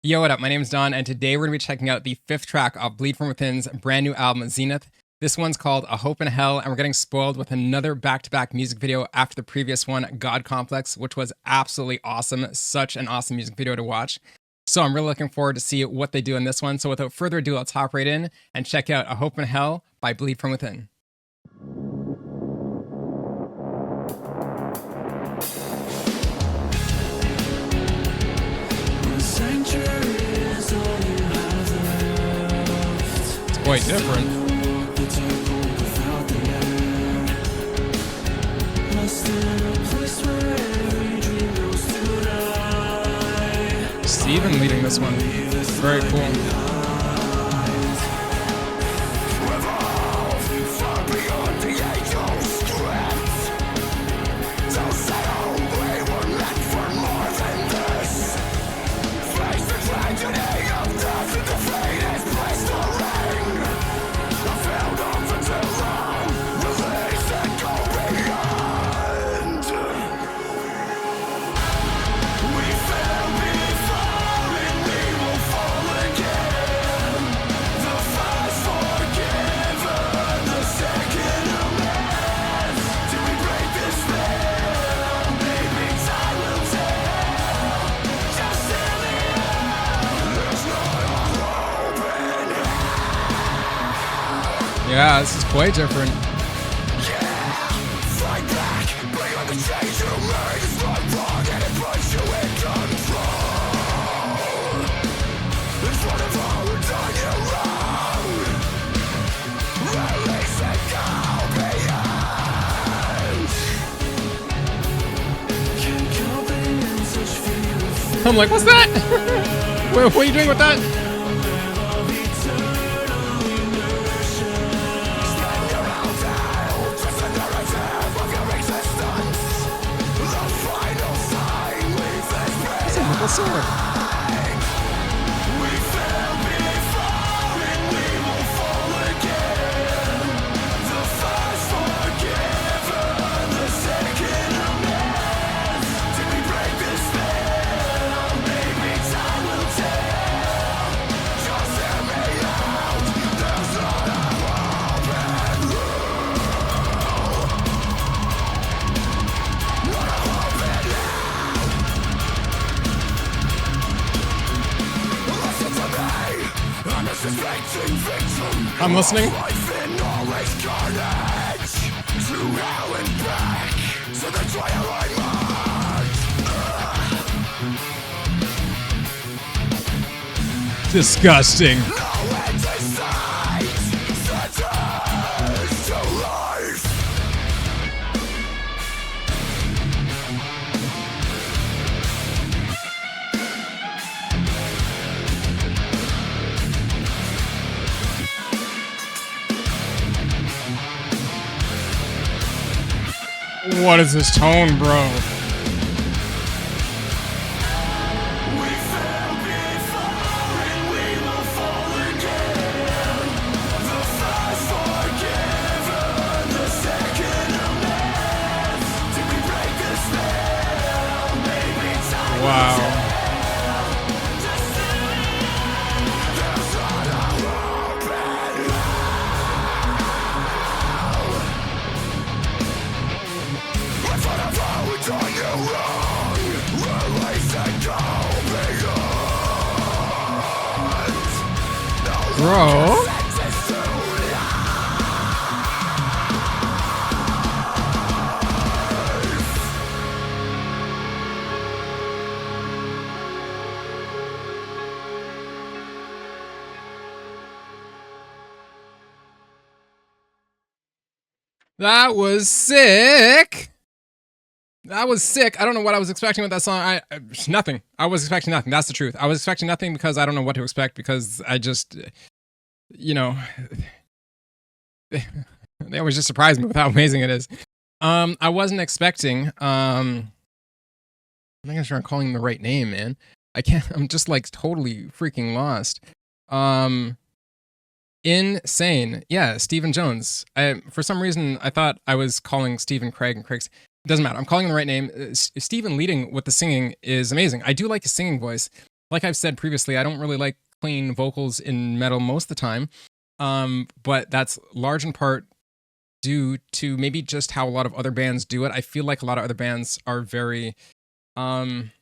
Yo, what up? My name is Don, and today we're going to be checking out the fifth track of Bleed From Within's brand new album, Zenith. This one's called A Hope in Hell, and we're getting spoiled with another back-to-back music video after the previous one, God Complex, which was absolutely awesome. Such an awesome music video to watch. So I'm really looking forward to see what they do in this one. So without further ado, let's hop right in and check out A Hope in Hell by Bleed From Within. It's quite different. Steven leading this one. Very cool. Yeah, this is quite different. I'm like, what's that? What are you doing with that? Sword. I'm listening. Disgusting. What is this tone, bro? Wow. Bro. That was sick. That was sick. I don't know what I was expecting with that song. Nothing. I was expecting nothing. That's the truth. I was expecting nothing because I don't know what to expect because I just, you know, they always just surprise me with how amazing it is. I wasn't expecting, I'm not gonna try calling the right name, man. I can't, I'm just like totally freaking lost. Insane. Yeah, Stephen Jones. For some reason, I thought I was calling Stephen Craig and Craig's. It doesn't matter. I'm calling him the right name. Stephen leading with the singing is amazing. I do like his singing voice. like I've said previously, I don't really like clean vocals in metal most of the time. But that's large in part due to maybe just how a lot of other bands do it. I feel like a lot of other bands are very um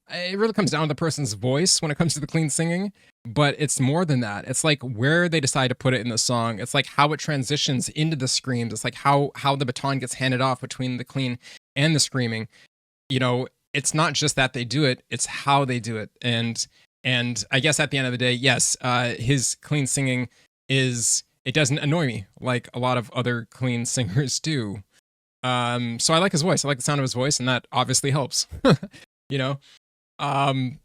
it really comes down to the person's voice when it comes to the clean singing, but it's more than that. It's like where they decide to put it in the song. It's like how it transitions into the screams. It's like how the baton gets handed off between the clean and the screaming. You know, it's not just that they do it, it's how they do it. And I guess at the end of the day, yes, his clean singing is, it doesn't annoy me like a lot of other clean singers do. So I like his voice. I like the sound of his voice, and that obviously helps. You know? Um,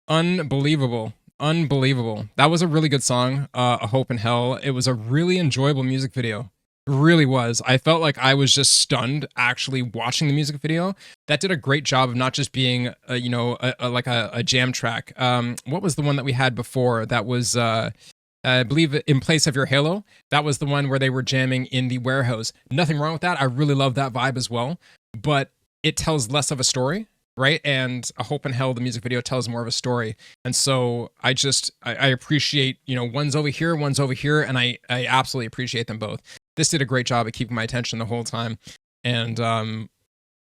Unbelievable. Unbelievable. That was a really good song, A Hope in Hell. It was a really enjoyable music video. It really was. I felt like I was just stunned actually watching the music video. That did a great job of not just being, like a jam track. What was the one that we had before? That was, I believe, In Place of Your Halo. That was the one where they were jamming in the warehouse. Nothing wrong with that. I really love that vibe as well. But it tells less of a story, right? And A Hope in Hell, the music video, tells more of a story. And so I appreciate, one's over here, and I absolutely appreciate them both. This did a great job at keeping my attention the whole time. And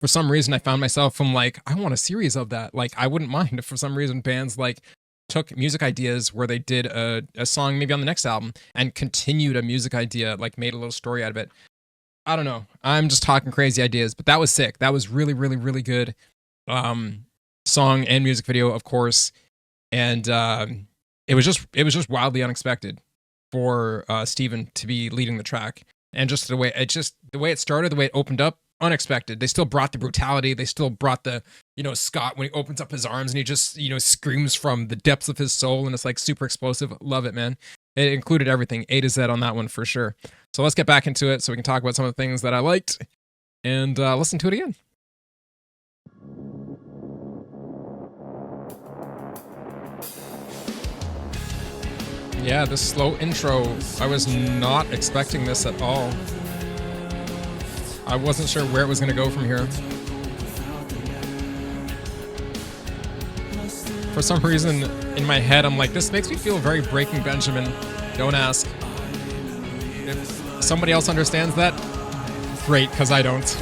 for some reason, I found myself, I'm like, I want a series of that. Like, I wouldn't mind if for some reason bands like took music ideas where they did a song maybe on the next album and continued a music idea, like made a little story out of it. I don't know. I'm just talking crazy ideas, but that was sick. That was really, really, really good. Song and music video, of course. And it was just wildly unexpected for Steven to be leading the track. And just the way it started, the way it opened up, unexpected. They still brought the brutality. They still brought the, Scott when he opens up his arms and he just, screams from the depths of his soul, and it's like super explosive. Love it, man. It included everything, A to Z on that one for sure. So let's get back into it so we can talk about some of the things that I liked and listen to it again. Yeah, this slow intro, I was not expecting this at all. I wasn't sure where it was going to go from here. For some reason, in my head, I'm like, this makes me feel very Breaking Benjamin. Don't ask. If somebody else understands that, great, because I don't.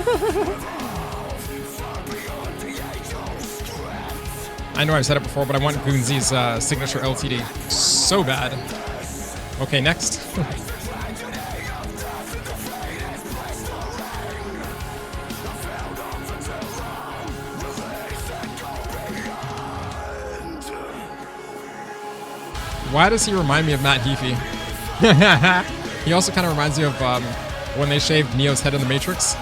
I know I've said it before, but I want Goonzy's signature LTD so bad. Okay, next. Why does he remind me of Matt Heafy? He also kind of reminds me of when they shaved Neo's head in The Matrix.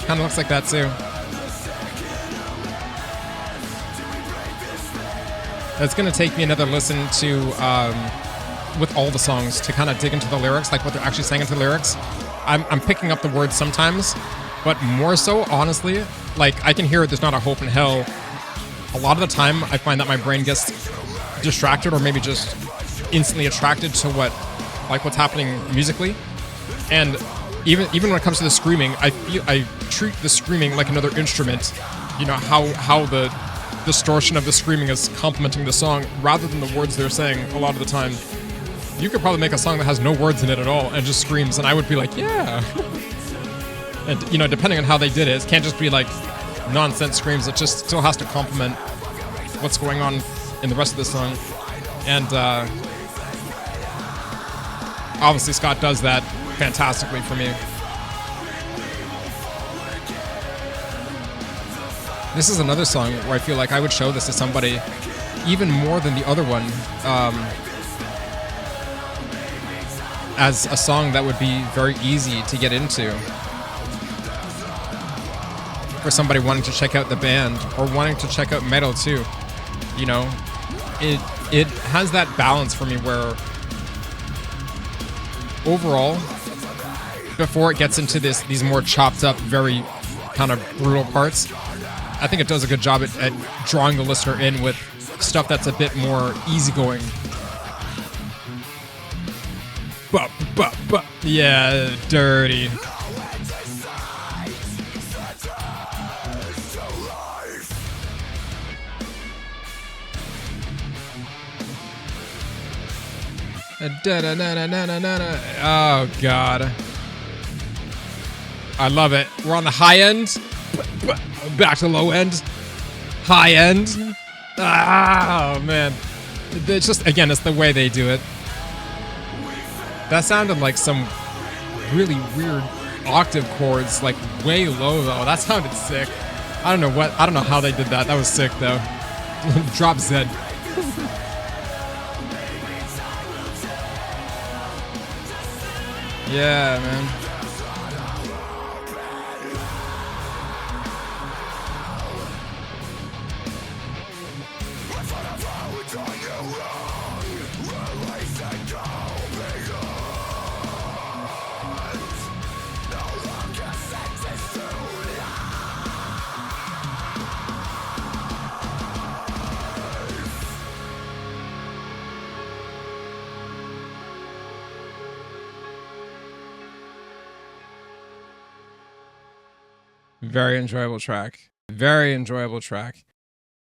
Kind of looks like that too. It's going to take me another listen to, with all the songs, to kind of dig into the lyrics, like what they're actually saying into the lyrics. I'm picking up the words sometimes, but more so, honestly, like I can hear it, there's not a hope in hell. A lot of the time, I find that my brain gets distracted or maybe just instantly attracted to what's happening musically. And even when it comes to the screaming, I treat the screaming like another instrument. You know, how the distortion of the screaming is complementing the song rather than the words they're saying a lot of the time. You could probably make a song that has no words in it at all and just screams, and I would be like, yeah. And, depending on how they did it, it can't just be like nonsense screams. It just still has to complement what's going on in the rest of the song. And obviously Scott does that fantastically for me. This is another song where I feel like I would show this to somebody even more than the other one, as a song that would be very easy to get into for somebody wanting to check out the band or wanting to check out metal too. It has that balance for me where overall, before it gets into these more chopped up, very kind of brutal parts, I think it does a good job at drawing the listener in with stuff that's a bit more easygoing. Yeah, dirty. Oh, God. I love it. We're on the high end. Back to low end. High end. Oh, man. It's just, again, it's the way they do it. That sounded like some really weird octave chords, like way low, though. That sounded sick. I don't know how they did that. That was sick, though. Drop Z. Yeah, man. Very enjoyable track. Very enjoyable track.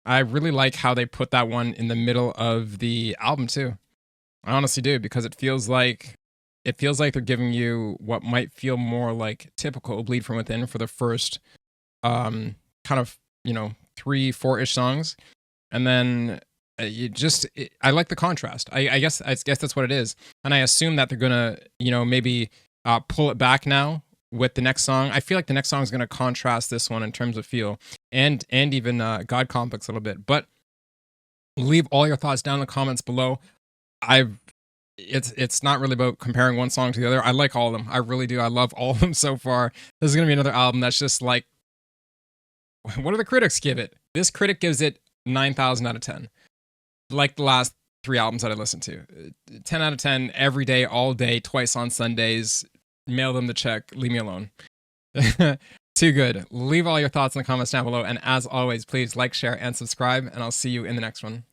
I really like how they put that one in the middle of the album too. I honestly do, because it feels like they're giving you what might feel more like typical Bleed From Within for the first kind of, 3-4-ish songs. And then I like the contrast. I guess that's what it is. And I assume that they're gonna, maybe pull it back now with the next song. I feel like the next song is going to contrast this one in terms of feel and even God Complex a little bit. But leave all your thoughts down in the comments below. It's not really about comparing one song to the other. I like all of them. I really do. I love all of them so far. This is going to be another album that's just like, what do the critics give it? This critic gives it 9,000 out of 10. Like the last 3 albums that I listened to. 10 out of 10 every day, all day, twice on Sundays. Mail them the check. Leave me alone. Too good. Leave all your thoughts in the comments down below. And as always, please like, share, and subscribe. And I'll see you in the next one.